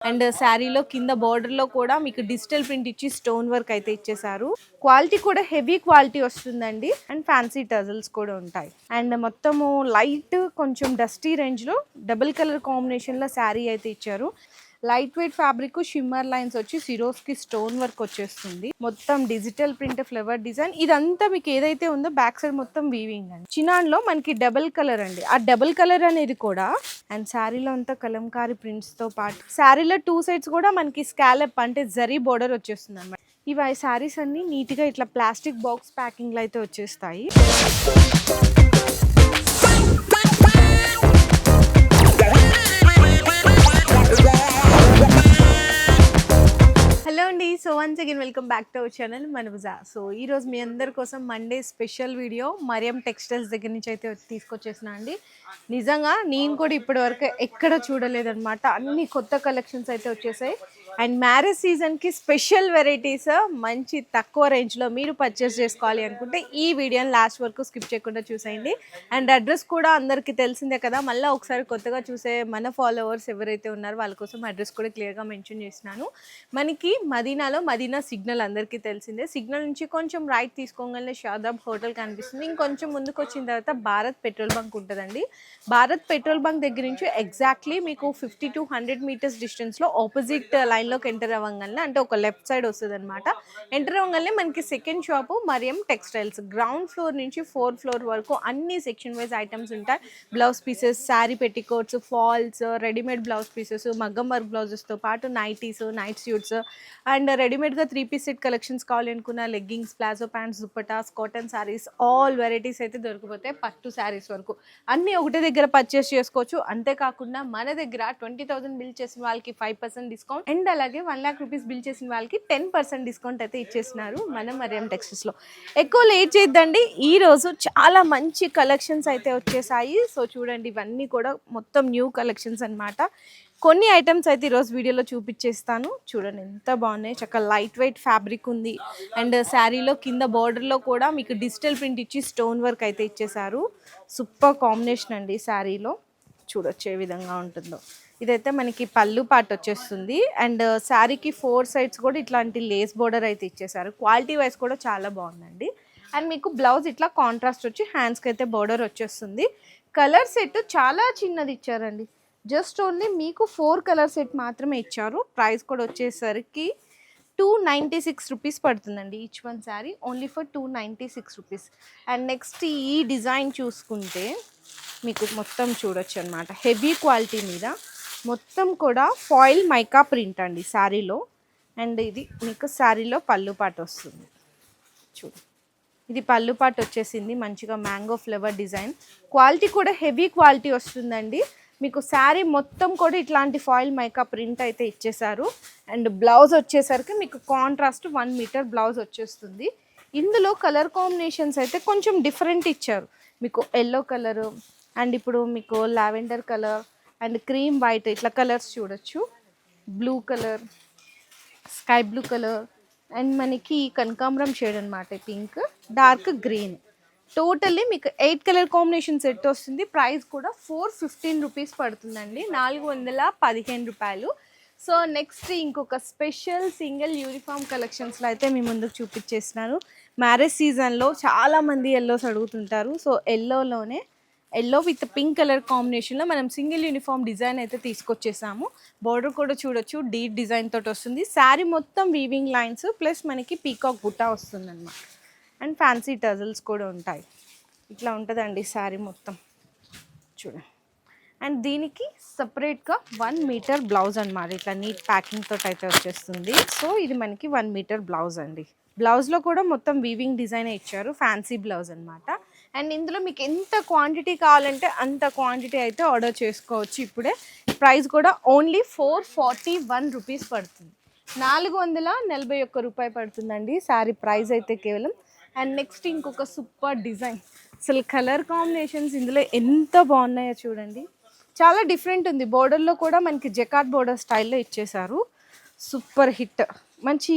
And శారీలో కింద border లో కూడా మీకు డిజిటల్ ప్రింట్ ఇచ్చి స్టోన్ వర్క్ అయితే ఇచ్చేసారు. క్వాలిటీ కూడా హెవీ క్వాలిటీ వస్తుందండి. అండ్ ఫ్యాన్సీ టజల్స్ కూడా ఉంటాయి. అండ్ మొత్తము లైట్ కొంచెం డస్టీ రేంజ్ లో డబుల్ కలర్ కాంబినేషన్ లో శారీ అయితే ఇచ్చారు. Light weight fabric, shimmer lines వచ్చి సిరోస్ కి స్టోన్ వర్క్ వచ్చేస్తుంది. మొత్తం డిజిటల్ ప్రింట్, ఫ్లవర్ డిజైన్ ఇదంతా మీకు ఏదైతే ఉందో బ్యాక్ సైడ్ మొత్తం వీవింగ్ అండి. చినాన్ లో మనకి డబుల్ కలర్ అండి. ఆ డబుల్ కలర్ అనేది కూడా అండ్ శారీలో అంతా కలంకారీ ప్రింట్స్ తో పాటు శారీలో 2 సైడ్స్ కూడా మనకి స్కాలప్ అంటే జరీ బోర్డర్ వచ్చేస్తుంది అనమాట. ఇవి ఆ శారీస్ అన్ని నీట్ గా ఇట్లా ప్లాస్టిక్ బాక్స్ ప్యాకింగ్ లో అయితే వచ్చేస్తాయి. హలో అండి, so once again welcome back to our channel మనబుజా. సో ఈ రోజు మీ అందరి కోసం Monday special video Mariyam textiles దగ్గర నుంచి అయితే తీసుకొచ్చేసిన అండి. నిజంగా నేను కూడా ఇప్పటి వరకు ఎక్కడ చూడలేదన్నమాట. అన్ని కొత్త కలెక్షన్స్ అయితే వచ్చేసాయి. అండ్ మ్యారేజ్ సీజన్కి స్పెషల్ వెరైటీస్ మంచి తక్కువ రేంజ్లో మీరు పర్చేస్ చేసుకోవాలి అనుకుంటే ఈ వీడియోని లాస్ట్ వరకు స్కిప్ చేయకుండా చూసేయండి. అండ్ అడ్రస్ కూడా అందరికీ తెలిసిందే కదా, మళ్ళీ ఒకసారి కొత్తగా చూసే మన ఫాలోవర్స్ ఎవరైతే ఉన్నారో వాళ్ళ కోసం అడ్రస్ కూడా క్లియర్గా మెన్షన్ చేసినాను. మనకి మదీనాలో మదీనా సిగ్నల్ అందరికీ తెలిసిందే. సిగ్నల్ నుంచి కొంచెం రైట్ తీసుకోగానే షాదాబ్ హోటల్ కనిపిస్తుంది. ఇంకొంచెం ముందుకు వచ్చిన తర్వాత భారత్ పెట్రోల్ బంక్ ఉంటుందండి. భారత్ పెట్రోల్ బంక్ దగ్గర నుంచి ఎగ్జాక్ట్లీ మీకు 50 to 100 మీటర్స్ డిస్టెన్స్లో ఆపోజిట్ లైన్లోకి ఎంటర్ అవ్వగానే అంటే ఒక లెఫ్ట్ సైడ్ వస్తుంది అనమాట. ఎంటర్ అవ్వగానే మనకి second shop Mariyam textiles. Ground floor నుంచి 4th ఫ్లోర్ వరకు అన్ని సెక్షన్ వైజ్ ఐటమ్స్ ఉంటాయి. Blouse pieces, sari petticoats, falls, readymade blouse pieces, మగ్గం వర్క్ బ్లౌజెస్తో పాటు నైటీస్, నైట్ సూట్స్ అండ్ రెడీమేడ్గా 3-piece సెట్ కలెక్షన్స్ కావాలి అనుకున్న leggings, palazzo pants, dupattas, cotton saris all varieties అయితే దొరికిపోతాయి. పట్టు శారీస్ వరకు అన్నీ ఒకటే దగ్గర పర్చేస్ చేసుకోవచ్చు. అంతేకాకుండా మన దగ్గర 20,000 బిల్ చేసిన వాళ్ళకి 5% డిస్కౌంట్ అండ్ అలాగే 1 lakh రూపీస్ బిల్ చేసిన వాళ్ళకి 10% డిస్కౌంట్ అయితే ఇచ్చేసినారు మన మరియం టెక్స్టైల్స్లో. ఎక్కువ లేట్ చేయొద్దండి, ఈ రోజు చాలా మంచి కలెక్షన్స్ అయితే వచ్చేసాయి. సో చూడండి, ఇవన్నీ కూడా మొత్తం న్యూ కలెక్షన్స్ అన్నమాట. కొన్ని ఐటమ్స్ అయితే ఈరోజు వీడియోలో చూపించేస్తాను. చూడండి ఎంత బాగున్నాయి. చక్కగా లైట్ వెయిట్ ఫ్యాబ్రిక్ ఉంది. అండ్ శారీలో కింద బార్డర్లో కూడా మీకు డిజిటల్ ప్రింట్ ఇచ్చి స్టోన్ వర్క్ అయితే ఇచ్చేసారు. సూపర్ కాంబినేషన్ అండి. శారీలో చూడొచ్చు ఏ విధంగా ఉంటుందో. ఇదైతే మనకి పళ్ళు పార్ట్ వచ్చేస్తుంది. అండ్ శారీకి 4 సైడ్స్ కూడా ఇట్లాంటి లేస్ బోర్డర్ అయితే ఇచ్చేసారు. క్వాలిటీ వైజ్ కూడా చాలా బాగుందండి. అండ్ మీకు బ్లౌజ్ ఇట్లా కాంట్రాస్ట్ వచ్చి హ్యాండ్స్కి అయితే బోర్డర్ వచ్చేస్తుంది. కలర్ సెట్ చాలా చిన్నది ఇచ్చారండి. జస్ట్ ఓన్లీ మీకు 4 కలర్ సెట్ మాత్రమే ఇచ్చారు. ప్రైస్ కూడా వచ్చేసరికి 296 రూపీస్ పడుతుందండి. Each one sari only for 296 rupees. And next ఈ డిజైన్ చూసుకుంటే మీకు మొత్తం చూడొచ్చు అనమాట. హెవీ క్వాలిటీ మీద మొత్తం కూడా ఫాయిల్ మైకా ప్రింట్ అండి శారీలో. అండ్ ఇది మీకు శారీలో పళ్ళు పాటు వస్తుంది. చూడు, ఇది పళ్ళు పాటు వచ్చేసింది. మంచిగా మ్యాంగో ఫ్లేవర్ డిజైన్. క్వాలిటీ కూడా హెవీ క్వాలిటీ వస్తుందండి. మీకు శారీ మొత్తం కూడా ఇట్లాంటి ఫాయిల్ మైకా ప్రింట్ అయితే ఇచ్చేసారు. అండ్ బ్లౌజ్ వచ్చేసరికి మీకు కాంట్రాస్ట్ 1 మీటర్ బ్లౌజ్ వచ్చేస్తుంది. ఇందులో కలర్ కాంబినేషన్స్ అయితే కొంచెం డిఫరెంట్ ఇచ్చారు. మీకు ఎల్లో కలరు అండ్ ఇప్పుడు మీకు lavender colour and cream white ఇట్లా కలర్స్ చూడొచ్చు. Blue colour, sky blue colour and మనకి కనకాంబరం షేడ్ అనమాట, పింక్, డార్క్ గ్రీన్. టోటల్లీ మీకు 8 కలర్ కాంబినేషన్ సెట్ వస్తుంది. ప్రైస్ కూడా 415 రూపీస్ పడుతుందండి. 415 రూపాయలు. సో నెక్స్ట్ ఇంకొక స్పెషల్ సింగిల్ యూనిఫామ్ కలెక్షన్స్లో అయితే మీ ముందుకు చూపించేసినాను. మ్యారేజ్ సీజన్లో చాలామంది ఎల్లోస్ అడుగుతుంటారు. సో ఎల్లోలోనే ఎల్లో విత్ పింక్ కలర్ కాంబినేషన్లో మనం సింగిల్ యూనిఫామ్ డిజైన్ అయితే తీసుకొచ్చేసాము. బార్డర్ కూడా చూడొచ్చు, డీప్ డిజైన్ తోటి వస్తుంది. శారీ మొత్తం వీవింగ్ లైన్స్ ప్లస్ మనకి పీకాక్ బుట్ట వస్తుంది అన్నమాట. అండ్ ఫ్యాన్సీ టజల్స్ కూడా ఉంటాయి. ఇట్లా ఉంటుందండి శారీ మొత్తం చూడండి. అండ్ దీనికి సపరేట్గా 1 మీటర్ బ్లౌజ్ అనమాట. ఇట్లా నీట్ ప్యాకింగ్ తోటి అయితే వచ్చేస్తుంది. సో ఇది మనకి 1 మీటర్ బ్లౌజ్ అండి. బ్లౌజ్లో కూడా మొత్తం వీవింగ్ డిజైన్ ఇచ్చారు. ఫ్యాన్సీ బ్లౌజ్ అనమాట. అండ్ ఇందులో మీకు ఎంత క్వాంటిటీ కావాలంటే అంత క్వాంటిటీ అయితే ఆర్డర్ చేసుకోవచ్చు. ఇప్పుడే ప్రైస్ కూడా ఓన్లీ 441 రూపీస్ పడుతుంది. 441 రూపాయి పడుతుందండి శారీ ప్రైస్ అయితే కేవలం. అండ్ నెక్స్ట్ ఇంకొక సూపర్ డిజైన్. అసలు కలర్ కాంబినేషన్స్ ఇందులో ఎంత బాగున్నాయో చూడండి. చాలా డిఫరెంట్ ఉంది. బోర్డర్లో కూడా మనకి జకార్డ్ బోర్డర్ స్టైల్లో ఇచ్చేసారు. Super hit. మంచి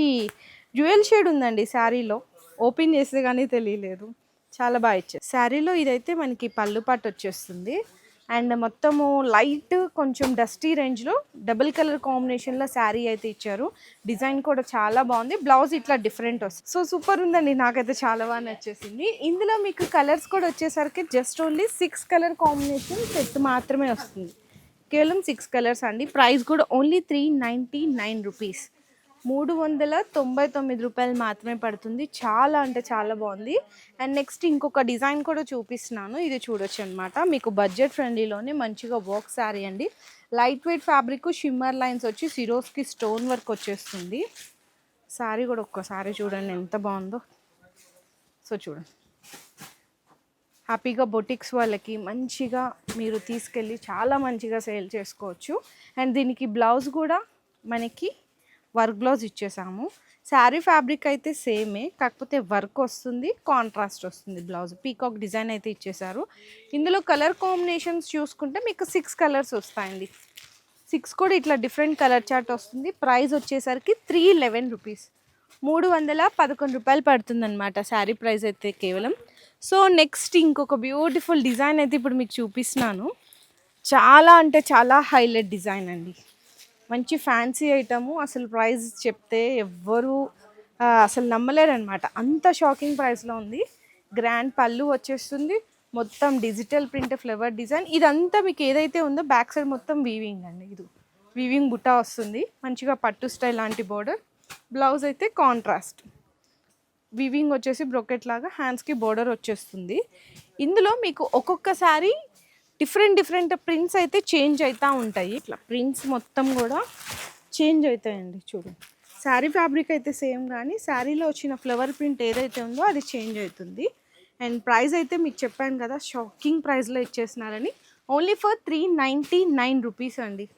డ్యూయల్ షేడ్ ఉందండి శారీలో. ఓపెన్ చేస్తే కానీ తెలియలేదు. చాలా బాగా ఇచ్చారు. శారీలో ఇదైతే మనకి పళ్ళు పాటు వచ్చేస్తుంది. అండ్ మొత్తము లైట్ కొంచెం డస్టీ రేంజ్లో డబుల్ కలర్ కాంబినేషన్లో శారీ అయితే ఇచ్చారు. డిజైన్ కూడా చాలా బాగుంది. బ్లౌజ్ ఇట్లా డిఫరెంట్ వస్తుంది. సో సూపర్ ఉందండి, నాకైతే చాలా బాగా నచ్చేసింది. ఇందులో మీకు కలర్స్ కూడా వచ్చేసరికి just only 6 colour combination set మాత్రమే వస్తుంది. కేవలం 6 కలర్స్ అండి. ప్రైస్ కూడా ఓన్లీ 399 రూపీస్, 399 రూపాయలు మాత్రమే పడుతుంది. చాలా అంటే చాలా బాగుంది. అండ్ నెక్స్ట్ ఇంకొక డిజైన్ కూడా చూపిస్తున్నాను, ఇది చూడొచ్చు అనమాట. మీకు బడ్జెట్ ఫ్రెండ్లీలోనే మంచిగా వర్క్ శారీ అండి. Light weight fabric, shimmer lines వచ్చి సిరోస్కి స్టోన్ వర్క్ వచ్చేస్తుంది. శారీ కూడా ఒక్కసారి చూడండి ఎంత బాగుందో. సో చూడండి, హ్యాపీగా బొటిక్స్ వాళ్ళకి మంచిగా మీరు తీసుకెళ్ళి చాలా మంచిగా సేల్ చేసుకోవచ్చు. అండ్ దీనికి బ్లౌజ్ కూడా మనకి వర్క్ బ్లౌజ్ ఇచ్చేసాము. శారీ ఫ్యాబ్రిక్ అయితే సేమే, కాకపోతే వర్క్ వస్తుంది, కాంట్రాస్ట్ వస్తుంది. బ్లౌజ్ పీకాక్ డిజైన్ అయితే ఇచ్చేసారు. ఇందులో కలర్ కాంబినేషన్స్ చూసుకుంటే మీకు 6 కలర్స్ వస్తాయండి. 6 కూడా ఇట్లా డిఫరెంట్ కలర్ చార్ట్ వస్తుంది. ప్రైస్ వచ్చేసరికి 311 రూపీస్, 311 రూపాయలు పడుతుందన్నమాట శారీ ప్రైస్ అయితే కేవలం. సో నెక్స్ట్ ఇంకొక బ్యూటిఫుల్ డిజైన్ అయితే ఇప్పుడు మీకు చూపిస్తున్నాను. చాలా అంటే చాలా హైలైట్ డిజైన్ అండి. మంచి ఫ్యాన్సీ ఐటము. అసలు ప్రైస్ చెప్తే ఎవ్వరు అసలు నమ్మలేరనమాట, అంత షాకింగ్ ప్రైస్లో ఉంది. గ్రాండ్ పళ్ళు వచ్చేస్తుంది, మొత్తం డిజిటల్ ప్రింట్ ఫ్లవర్ డిజైన్. ఇదంతా మీకు ఏదైతే ఉందో బ్యాక్ సైడ్ మొత్తం వీవింగ్ అండి. ఇది వీవింగ్ బుట్టా వస్తుంది, మంచిగా పట్టు స్టైల్ లాంటి బోర్డర్. బ్లౌజ్ అయితే కాంట్రాస్ట్ వీవింగ్ వచ్చేసి బ్రొకెట్ లాగా, హ్యాండ్స్కి బోర్డర్ వచ్చేస్తుంది. ఇందులో మీకు ఒక్కొక్కసారి డిఫరెంట్ ప్రింట్స్ అయితే చేంజ్ అవుతూ ఉంటాయి. ఇట్లా ప్రింట్స్ మొత్తం కూడా చేంజ్ అవుతాయండి. చూడండి, శారీ ఫ్యాబ్రిక్ అయితే సేమ్, కానీ శారీలో వచ్చిన ఫ్లవర్ ప్రింట్ ఏదైతే ఉందో అది చేంజ్ అవుతుంది. అండ్ ప్రైస్ అయితే మీకు చెప్పాను కదా, షాకింగ్ ప్రైస్లో ఇచ్చేసినారని. ఓన్లీ ఫర్ 399 రూపీస్ అండి.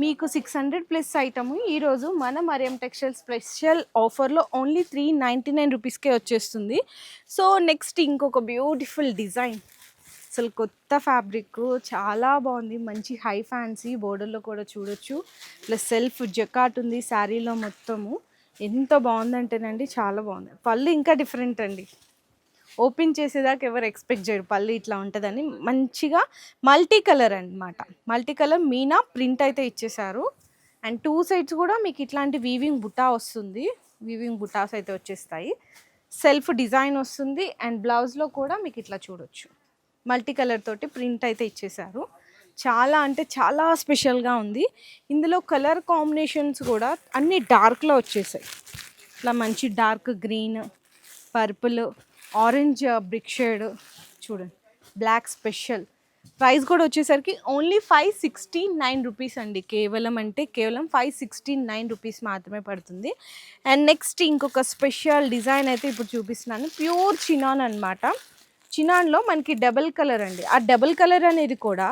మీకు 600 ప్లస్ ఐటము ఈరోజు మన మరియం టెక్స్టైల్ స్పెషల్ ఆఫర్లో ఓన్లీ 399 రూపీస్కే వచ్చేస్తుంది. సో నెక్స్ట్ ఇంకొక బ్యూటిఫుల్ డిజైన్, అసలు కొత్త ఫ్యాబ్రిక్ చాలా బాగుంది. మంచి హై ఫ్యాన్సీ బోర్డర్లో కూడా చూడొచ్చు. ప్లస్ సెల్ఫ్ జకాట్ ఉంది శారీలో మొత్తము. ఎంత బాగుందంటేనండి చాలా బాగుంది. పళ్ళు ఇంకా డిఫరెంట్ అండి, ఓపెన్ చేసేదాకా ఎవరు ఎక్స్పెక్ట్ చేయరు పళ్ళు ఇట్లా ఉంటుందని. మంచిగా మల్టీ కలర్ అనమాట, మల్టీ కలర్ మీనా ప్రింట్ అయితే ఇచ్చేసారు. అండ్ 2 సైడ్స్ కూడా మీకు ఇట్లాంటి వీవింగ్ బుటా వస్తుంది. వీవింగ్ బుటాస్ అయితే వచ్చేస్తాయి. సెల్ఫ్ డిజైన్ వస్తుంది. అండ్ బ్లౌజ్లో కూడా మీకు ఇట్లా చూడొచ్చు, మల్టీ కలర్ తోటి ప్రింట్ అయితే ఇచ్చేసారు. చాలా అంటే చాలా స్పెషల్గా ఉంది. ఇందులో కలర్ కాంబినేషన్స్ కూడా అన్నీ డార్క్లో వచ్చేసాయి. ఇట్లా మంచి dark green, purple, orange brick shade, చూడండి బ్లాక్ స్పెషల్. ప్రైస్ కూడా వచ్చేసరికి ఓన్లీ 569 రూపీస్ అండి. కేవలం అంటే కేవలం 569 రూపీస్ మాత్రమే పడుతుంది. అండ్ నెక్స్ట్ ఇంకొక స్పెషల్ డిజైన్ అయితే ఇప్పుడు చూపిస్తున్నాను. ప్యూర్ చినాన్ అనమాట. చినాన్లో మనకి డబుల్ కలర్ అండి. ఆ డబుల్ కలర్ అనేది కూడా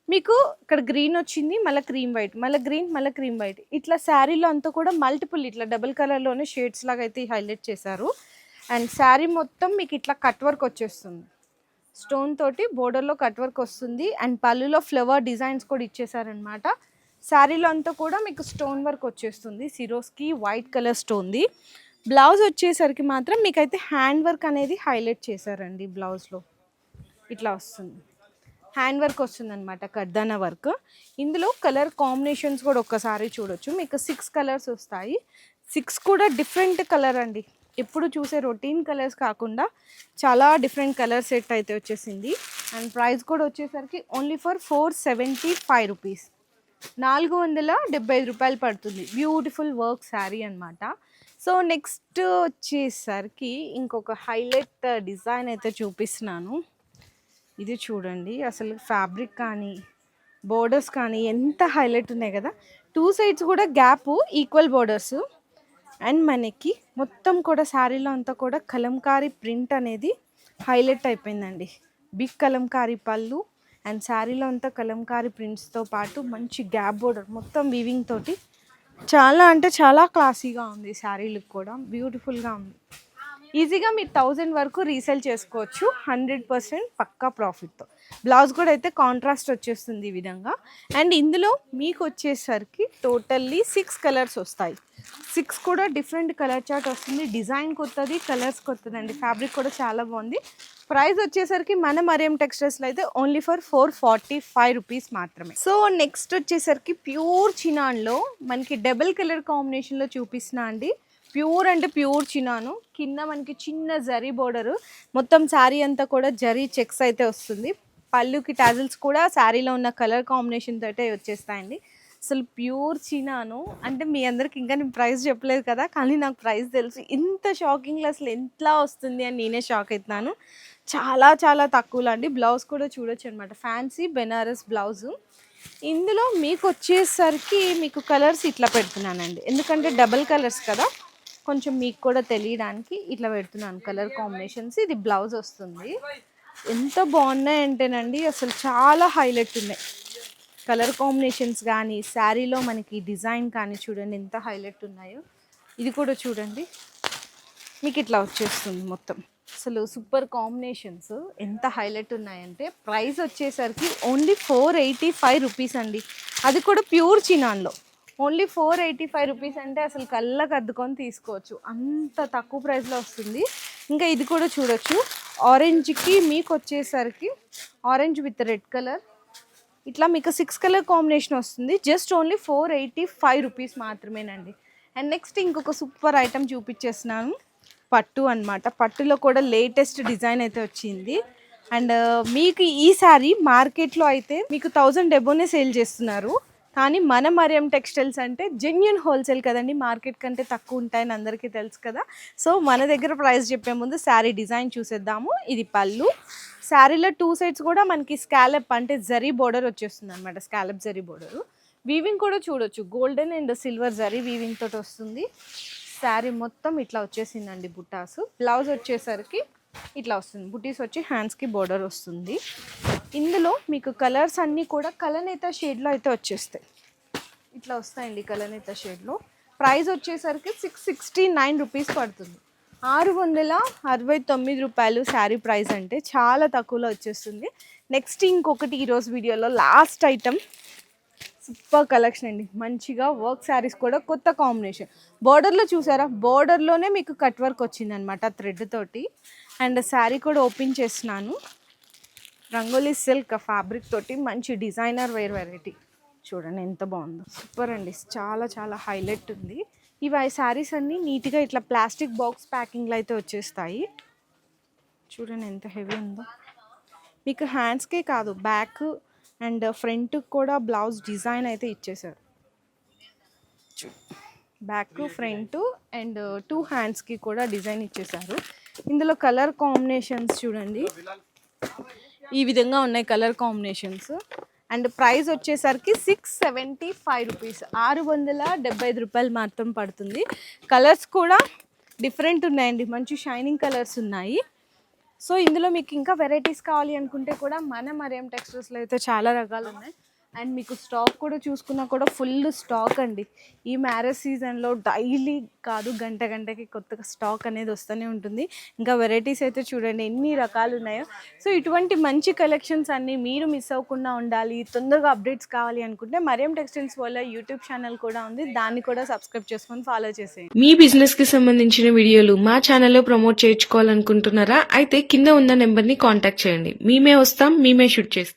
మీకు ఇక్కడ గ్రీన్ వచ్చింది, మళ్ళీ క్రీమ్ వైట్, మళ్ళీ గ్రీన్, మళ్ళీ క్రీమ్ వైట్, ఇట్లా శారీలో అంతా కూడా మల్టిపుల్ ఇట్లా డబుల్ కలర్లోనే షేడ్స్ లాగా అయితే హైలైట్ చేశారు. అండ్ శారీ మొత్తం మీకు ఇట్లా కట్ వర్క్ వచ్చేస్తుంది, స్టోన్ తోటి బోర్డర్లో కట్ వర్క్ వస్తుంది. అండ్ పళ్ళులో ఫ్లవర్ డిజైన్స్ కూడా ఇచ్చేసారనమాట. శారీలో అంతా కూడా మీకు స్టోన్ వర్క్ వచ్చేస్తుంది, సిరోస్కి వైట్ కలర్ స్టోన్ది. బ్లౌజ్ వచ్చేసరికి మాత్రం మీకైతే హ్యాండ్ వర్క్ అనేది హైలైట్ చేశారండి. బ్లౌజ్లో ఇట్లా వస్తుంది, హ్యాండ్ వర్క్ వస్తుంది అనమాట, కర్దానా వర్క్. ఇందులో కలర్ కాంబినేషన్స్ కూడా ఒక్కసారి చూడొచ్చు. మీకు 6 కలర్స్ వస్తాయి. 6 కూడా డిఫరెంట్ కలర్ అండి, ఎప్పుడు చూసే రొటీన్ కలర్స్ కాకుండా చాలా డిఫరెంట్ కలర్ సెట్ అయితే వచ్చేసింది. అండ్ ప్రైస్ కూడా వచ్చేసరికి ఓన్లీ ఫర్ 475 రూపీస్, 475 రూపాయలు పడుతుంది. బ్యూటిఫుల్ వర్క్ శారీ అనమాట. సో నెక్స్ట్ వచ్చేసరికి ఇంకొక హైలైట్ డిజైన్ అయితే చూపిస్తున్నాను. ఇది చూడండి, అసలు ఫ్యాబ్రిక్ కానీ బోర్డర్స్ కానీ ఎంత హైలైట్ ఉన్నాయి కదా. 2 సైడ్స్ కూడా గ్యాప్ ఈక్వల్ బోర్డర్స్. అండ్ మనకి మొత్తం కూడా శారీలో అంతా కూడా కలంకారీ ప్రింట్ అనేది హైలైట్ అయిపోయిందండి. బిగ్ కలంకారీ పళ్ళు అండ్ శారీలో అంతా కలంకారీ ప్రింట్స్తో పాటు మంచి గ్యాప్ బోర్డర్ మొత్తం వీవింగ్ తోటి చాలా అంటే చాలా క్లాసీగా ఉంది. శారీ లుక్ కూడా బ్యూటిఫుల్గా ఉంది. ఈజీగా మీరు 1000 వరకు రీసేల్ చేసుకోవచ్చు 100% పక్కా ప్రాఫిట్తో. బ్లౌజ్ కూడా అయితే కాంట్రాస్ట్ వచ్చేస్తుంది ఈ విధంగా. అండ్ ఇందులో మీకు వచ్చేసరికి టోటల్లీ 6 కలర్స్ వస్తాయి. 6 కూడా డిఫరెంట్ కలర్ చార్ట్ వస్తుంది. డిజైన్ కొత్తది, కలర్స్ కొత్తదండి. ఫ్యాబ్రిక్ కూడా చాలా బాగుంది. ప్రైస్ వచ్చేసరికి మన మరియం టెక్స్టైల్స్లో అయితే ఓన్లీ ఫర్ 445 రూపీస్ మాత్రమే. సో నెక్స్ట్ వచ్చేసరికి ప్యూర్ చినాన్లో మనకి డబుల్ కలర్ కాంబినేషన్లో చూపిస్తున్నా అండి. ప్యూర్ అంటే ప్యూర్ చినాను. కింద మనకి చిన్న జరీ బోర్డరు, మొత్తం శారీ అంతా కూడా జరీ చెక్స్ అయితే వస్తుంది. పళ్ళుకి టాజిల్స్ కూడా శారీలో ఉన్న కలర్ కాంబినేషన్ తోటే వచ్చేస్తాయండి. అసలు ప్యూర్ చినాను అంటే మీ అందరికి ఇంకా నేను ప్రైస్ చెప్పలేదు కదా, కానీ నాకు ప్రైస్ తెలుసు. ఇంత షాకింగ్లో అసలు ఎంతలా వస్తుంది అని నేనే షాక్ అవుతున్నాను. చాలా చాలా తక్కువలో అండి. బ్లౌజ్ కూడా చూడొచ్చు అనమాట, ఫ్యాన్సీ బెనారస్ బ్లౌజు. ఇందులో మీకు వచ్చేసరికి మీకు కలర్స్ ఇట్లా పెడుతున్నానండి, ఎందుకంటే డబల్ కలర్స్ కదా, కొంచెం మీకు కూడా తెలియడానికి ఇట్లా పెడుతున్నాను కలర్ కాంబినేషన్స్. ఇది బ్లౌజ్ వస్తుంది. ఎంత బాగున్నాయంటేనండి అసలు చాలా హైలైట్ ఉన్నాయి కలర్ కాంబినేషన్స్ కానీ, శారీలో మనకి డిజైన్ కానీ చూడండి ఎంత హైలైట్ ఉన్నాయో. ఇది కూడా చూడండి మీకు ఇట్లా వచ్చేస్తుంది మొత్తం. అసలు సూపర్ కాంబినేషన్స్ ఎంత హైలైట్ ఉన్నాయంటే ప్రైస్ వచ్చేసరికి ఓన్లీ 485 రూపీస్ అండి. అది కూడా ప్యూర్ చినాన్లో ఓన్లీ 485 రూపీస్ అంటే అసలు కళ్ళకు అద్దుకొని తీసుకోవచ్చు, అంత తక్కువ ప్రైస్లో వస్తుంది. ఇంకా ఇది కూడా చూడొచ్చు, ఆరెంజ్కి మీకు వచ్చేసరికి ఆరెంజ్ విత్ రెడ్ కలర్, ఇట్లా మీకు 6 కలర్ కాంబినేషన్ వస్తుంది. జస్ట్ ఓన్లీ 485 రూపీస్ మాత్రమేనండి. అండ్ నెక్స్ట్ ఇంకొక సూపర్ ఐటమ్ చూపించేస్తున్నాను, పట్టు అనమాట. పట్టులో కూడా లేటెస్ట్ డిజైన్ అయితే వచ్చింది. అండ్ మీకు ఈ సారీ మార్కెట్లో అయితే మీకు 1000 ఎబోనే సేల్ చేస్తున్నారు, కానీ మన మరియం టెక్స్టైల్స్ అంటే జెన్యూన్ హోల్సేల్ కదండి, మార్కెట్ కంటే తక్కువ ఉంటాయని అందరికీ తెలుసు కదా. సో మన దగ్గర ప్రైస్ చెప్పే ముందు శారీ డిజైన్ చూసేద్దాము. ఇది పళ్ళు. శారీలో 2 సైడ్స్ కూడా మనకి స్కాలప్ అంటే జరీ బోర్డర్ వచ్చేస్తుంది అనమాట, స్కాలప్ జరీ బోర్డరు. వీవింగ్ కూడా చూడొచ్చు, golden and silver zari weaving తోటి వస్తుంది. శారీ మొత్తం ఇట్లా వచ్చేసిందండి బుట్టాసు. బ్లౌజ్ వచ్చేసరికి ఇట్లా వస్తుంది, బుటీస్ వచ్చి హ్యాండ్స్కి బోర్డర్ వస్తుంది. ఇందులో మీకు కలర్స్ అన్నీ కూడా కలనేత షేడ్లో అయితే వచ్చేస్తాయి, ఇట్లా వస్తాయండి కలనేత షేడ్లో. ప్రైస్ వచ్చేసరికి 669 రూపీస్ పడుతుంది. 669 రూపాయలు శారీ ప్రైస్ అంటే చాలా తక్కువలో వచ్చేస్తుంది. నెక్స్ట్ ఇంకొకటి ఈరోజు వీడియోలో లాస్ట్ ఐటమ్, సూపర్ కలెక్షన్ అండి. మంచిగా వర్క్ శారీస్ కూడా కొత్త కాంబినేషన్. బోర్డర్లో చూసారా, బోర్డర్లోనే మీకు కట్ వర్క్ వచ్చింది అనమాట థ్రెడ్ తోటి. అండ్ శారీ కూడా ఓపెన్ చేస్తున్నాను, రంగోలీ సిల్క్ ఫ్యాబ్రిక్ తోటి మంచి డిజైనర్ వేర్ వెరైటీ. చూడండి ఎంత బాగుందో, సూపర్ అండి, చాలా చాలా హైలైట్ ఉంది. ఇవి శారీస్ అన్నీ నీట్గా ఇట్లా ప్లాస్టిక్ బాక్స్ ప్యాకింగ్లో అయితే వచ్చేస్తాయి. చూడండి ఎంత హెవీ ఉందో. మీకు హ్యాండ్స్కే కాదు, బ్యాక్ అండ్ ఫ్రంట్ కూడా బ్లౌజ్ డిజైన్ అయితే ఇచ్చేసారు. బ్యాక్ ఫ్రంట్ అండ్ 2 హ్యాండ్స్కి కూడా డిజైన్ ఇచ్చేసారు. ఇందులో కలర్ కాంబినేషన్స్ చూడండి ఈ విధంగా ఉన్నాయి కలర్ కాంబినేషన్స్. అండ్ ప్రైస్ వచ్చేసరికి 675 రూపీస్, 675 రూపాయలు మాత్రం పడుతుంది. కలర్స్ కూడా డిఫరెంట్ ఉన్నాయండి, మంచి షైనింగ్ కలర్స్ ఉన్నాయి. సో ఇందులో మీకు ఇంకా వెరైటీస్ కావాలి అనుకుంటే కూడా మన మరియం టెక్స్టైల్స్లో అయితే చాలా రకాలు ఉన్నాయి. అండ్ మీకు స్టాక్ కూడా చూసుకున్నా కూడా ఫుల్ స్టాక్ అండి. ఈ మ్యారేజ్ సీజన్లో డైలీ కాదు గంటకి కొత్తగా స్టాక్ అనేది వస్తూనే ఉంటుంది. ఇంకా వెరైటీస్ అయితే చూడండి ఎన్ని రకాలు ఉన్నాయో. సో ఇటువంటి మంచి కలెక్షన్స్ అన్నీ మీరు మిస్ అవ్వకుండా ఉండాలి, తొందరగా అప్డేట్స్ కావాలి అనుకుంటే మరియం టెక్స్టైల్స్ వల్ల యూట్యూబ్ ఛానల్ కూడా ఉంది, దాన్ని కూడా సబ్స్క్రైబ్ చేసుకొని ఫాలో చేసేయండి. మీ బిజినెస్కి సంబంధించిన వీడియోలు మా ఛానల్లో ప్రమోట్ చేయించుకోవాలనుకుంటున్నారా? అయితే కింద ఉన్న నెంబర్ని కాంటాక్ట్ చేయండి, మేమే వస్తాం, మేమే షూట్ చేస్తాం.